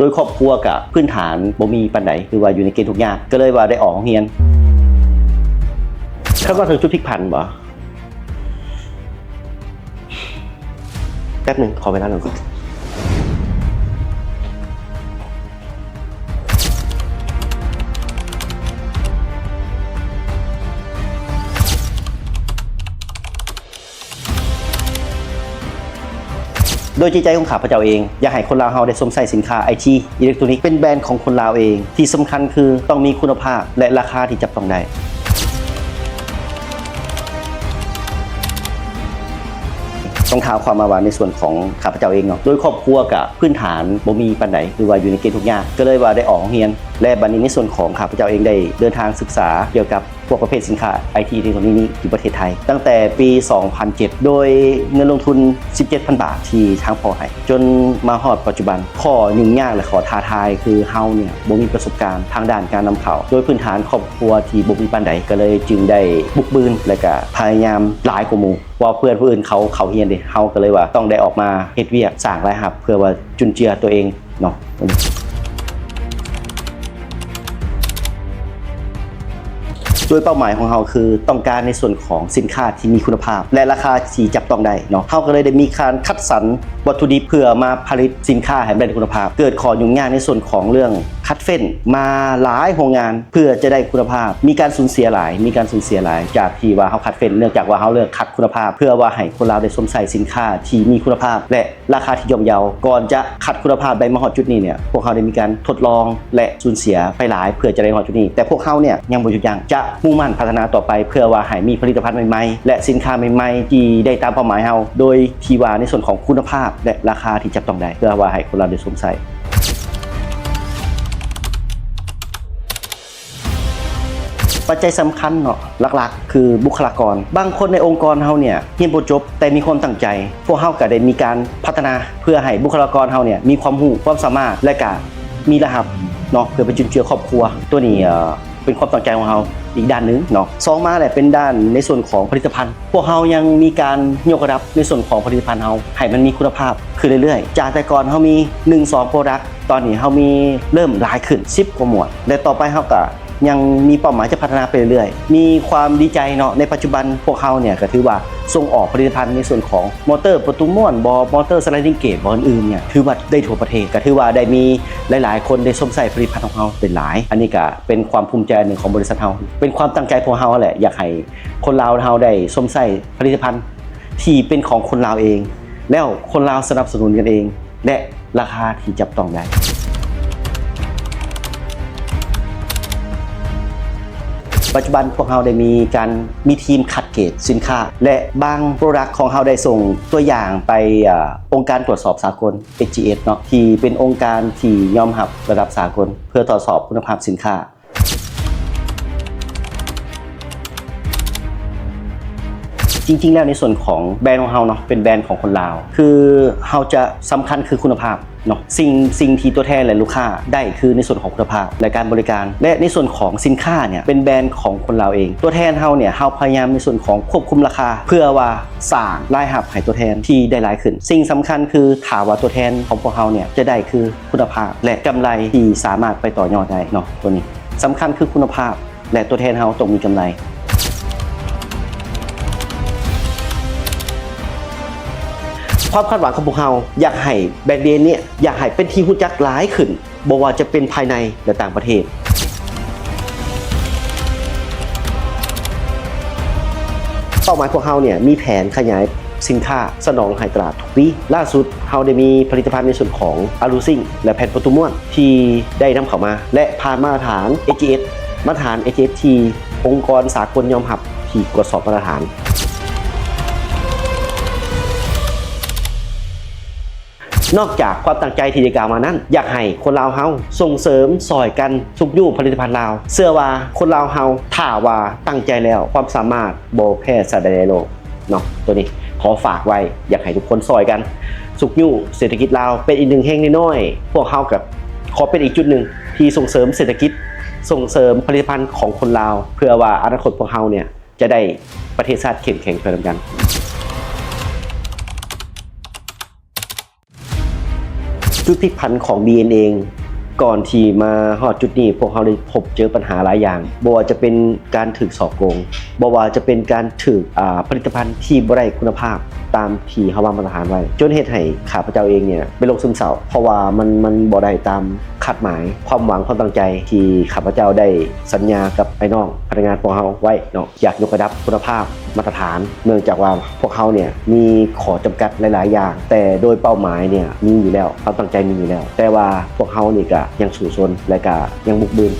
โดยครอบครัวกับพื้นฐานบ่มีปานใดคือว่าอยู่ในเกณฑ์ทุกอย่างก็เลยว่าได้ออกโรงเรียนเขาก็ถึงจุดพลิกผันบ่แป๊บนึงขอเวลาหน่อยก่อนโดยจิตใจของข้าพเจ้าเองอยากให้คนลาวเฮาได้สวมใส่สินค้าไอทีอิเล็กทรอนิกส์เป็นแบรนด์ของคนลาวเองที่สำคัญคือต้องมีคุณภาพและราคาที่จับต้องได้ต้องท้าความมาว่าในส่วนของข้าพเจ้าเองเนาะโดยครอบครัวกับพื้นฐานบ่มีปานใดคือว่าอยู่ในเกณฑ์ทุกอย่างก็เลยว่าได้ออกโรงเรียนและบัดนี้ในส่วนของข้าพเจ้าเองได้เดินทางศึกษาเกี่ยวกับพวกประเภทสินค้า IT ในตรงนี้อยู่ประเทศไทยตั้งแต่ปี 2007 โดยเงินลงทุน 17,000 บาทที่ทางพ่อให้จนมาฮอดปัจจุบันข้อยุ่งยากและขอท้าทายคือเฮาเนี่ยบ่มีประสบการณ์ทางด้านการนำเข้าโดยพื้นฐานครอบครัวที่บ่มีปานใดก็เลยจึงได้บุกบืนและก็พยายามหลายกว่าหมู่ว่าเพื่อนผู้อื่นเขาเฮียนเด้เฮาก็เลยว่าต้องได้ออกมาเฮ็ดเวียกสร้างรายรับเพื่อว่าจุนเจือตัวเองเนาะโดยเป้าหมายของเราคือต้องการในส่วนของสินค้าที่มีคุณภาพและราคาที่จับต้องได้เนาะเราก็เลยได้มีการคัดสรรวัตถุดิบเพื่อมาผลิตสินค้าให้ได้คุณภาพเกิดข้อยุ่งยากในส่วนของเรื่องคัดเฟ้นมาหลายโรงงานเพื่อจะได้คุณภาพมีการสูญเสียหลายจากที่ว่าเขาคัดเฟ้นเนื่องจากว่าเขาเลือกคัดคุณภาพเพื่อว่าให้คนเราได้สวมใส่สินค้าที่มีคุณภาพและราคาที่ย่อมเยาก่อนจะคัดคุณภาพได้มาฮอดจุดนี้เนี่ยพวกเขาได้มีการทดลองและสูญเสียไปหลายเพื่อจะได้ฮอดจุดนี้แต่พวกเขาเนี่ยยังบ่หยุดยั้งจะมุ่งมั่นพัฒนาต่อไปเพื่อว่าให้มีผลิตภัณฑ์ใหม่ๆและสินค้าใหม่ๆที่ได้ตามเป้าหมายเราโดยที่ว่าในส่วนของคุณภาพและราคาที่จับต้องได้เพื่อว่าให้คนเราได้สวมใส่ปัจจัยสำคัญเนาะหลักๆคือบุคลากรบางคนในองค์กรเฮาเนี่ยเรียนบ่จบแต่มีความตั้งใจพวกเฮาก็ได้มีการพัฒนาเพื่อให้บุคลากรเฮาเนี่ยมีความรู้ความสามารถและก็มีรหัสเนาะเพื่อไปจุนเจือครอบครัวตัวนี้เป็นความตั้งใจของเราอีกด้านนึงเนาะสองมาแหละเป็นด้านในส่วนของผลิตภัณฑ์พวกเรายังมีการยกระดับในส่วนของผลิตภัณฑ์เราให้มันมีคุณภาพขึ้นเรื่อยๆจากแต่ก่อนเรามี 1-2 โปรดักต์ตอนนี้เรามีเริ่มหลายขึ้น10กว่าหมวดและต่อไปเราก็ยังมีเป้าหมายจะพัฒนาไปเรื่อยๆมีความดีใจเนาะในปัจจุบันพวกเขาเนี่ยก็ถือว่าส่งออกผลิตภัณฑ์ในส่วนของมอเตอร์ประตูม้วนมอเตอร์สไลดิ้งเกจอื่นๆเนี่ยถือว่าได้ทั่วประเทศก็ถือว่าได้มีหลายๆคนได้สวมใส่ผลิตภัณฑ์ของเราเป็นหลายอันนี้ก็เป็นความภูมิใจหนึ่งของบริษัทเราเป็นความตั้งใจพวกเราแหละอยากให้คนลาวเราได้สวมใส่ผลิตภัณฑ์ที่เป็นของคนลาวเองแล้วคนลาวสนับสนุนกันเองและราคาที่จับต้องได้ปัจจุบันพวกเราได้มีทีมคัดเกรดสินค้าและบางโปรดักต์ของเราได้ส่งตัวอย่างไปองค์การตรวจสอบสากล HGS เนาะที่เป็นองค์การที่ยอมรับระดับสากลเพื่อตรวจสอบคุณภาพสินค้าจริงๆแล้วในส่วนของแบรนด์ของเราเนาะเป็นแบรนด์ของคนลาวคือเราจะสำคัญคือคุณภาพเนาะสิ่งที่ตัวแทนและลูกค้าได้คือในส่วนของคุณภาพและการบริการและในส่วนของสินค้าเนี่ยเป็นแบรนด์ของคนลาวเองตัวแทนเราเนี่ยเราพยายามในส่วนของควบคุมราคาเพื่อว่าสร้างรายรับให้ตัวแทนที่ได้หลายขึ้นสิ่งสำคัญคือถามว่าตัวแทนของพวกเราเนี่ยจะได้คือคุณภาพและกำไรที่สามารถไปต่อยอดได้เนาะตัวนี้สำคัญคือคุณภาพและตัวแทนเราต้องมีกำไรความคาดหวังของพวกเราอยากให้แบรนด์เดนเนี่ยอยากให้เป็นที่รู้จักหลายขึ้นบ่ว่าจะเป็นภายในและต่างประเทศเป้าหมายพวกเราเนี่ยมีแผนขยายสินค้าสนองให้ตลาดทุกปีล่าสุดเราได้มีผลิตภัณฑ์ในส่วนของอะลูซิ่งและแผ่นประตูม้วนที่ได้นำเข้ามาและผ่านมาตรฐาน HGS มาตรฐาน HGS ที่องค์กรสากลยอมรับที่ตรวจสอบมาตรฐานนอกจากความตั้งใจที่ได้กล่าวมานั้นอยากให้คนลาวเฮาส่งเสริมซอยกันทุกยู่ผลิตภัณฑ์ลาวเชื่อว่าคนลาวเฮาถ้าว่าตั้งใจแล้วความสามารถบ่แพ้ชาติใดในโลกเนาะตัวนี้ขอฝากไว้อยากให้ทุกคนซอยกันสุกยู่เศรษฐกิจลาวเป็นอีกหนึ่งแห่งน้อยๆพวกเฮากับขอเป็นอีกจุดหนึ่งที่ส่งเสริมเศรษฐกิจส่งเสริมผลิตภัณฑ์ของคนลาวเพื่อว่าอนาคตพวกเฮาเนี่ยจะได้ประเทศชาติเข้มแข็งไปด้วยกัน จุดพลิกผันของ BN เองก่อนที่มาฮอดจุดนี้พวกเขาได้พบเจอปัญหาหลายอย่างบ่ว่าจะเป็นการถูกสอบโกงบ่ว่าจะเป็นการถูกผลิตภัณฑ์ที่บ่ได้คุณภาพตามที่เขาวางมาตรฐานไว้จนเฮ็ดให้ข้าพเจ้าเองเนี่ยเป็นโรคซึมเศร้าเพราะว่ามันบ่ได้ตามคาดหมายความหวังความตั้งใจที่ข้าพเจ้าได้สัญญากับไอ้น้องพนักงานของเราไว้เนาะอยากยกระดับคุณภาพมาตรฐานเนื่องจากว่าพวกเขาเนี่ยมีขอจำกัดหลายๆอย่างแต่โดยเป้าหมายเนี่ยมีอยู่แล้วความตั้งใจมีอยู่แล้วแต่ว่าพวกเขานี่ก็ยังสู่ซนและก็ยังบุกบืน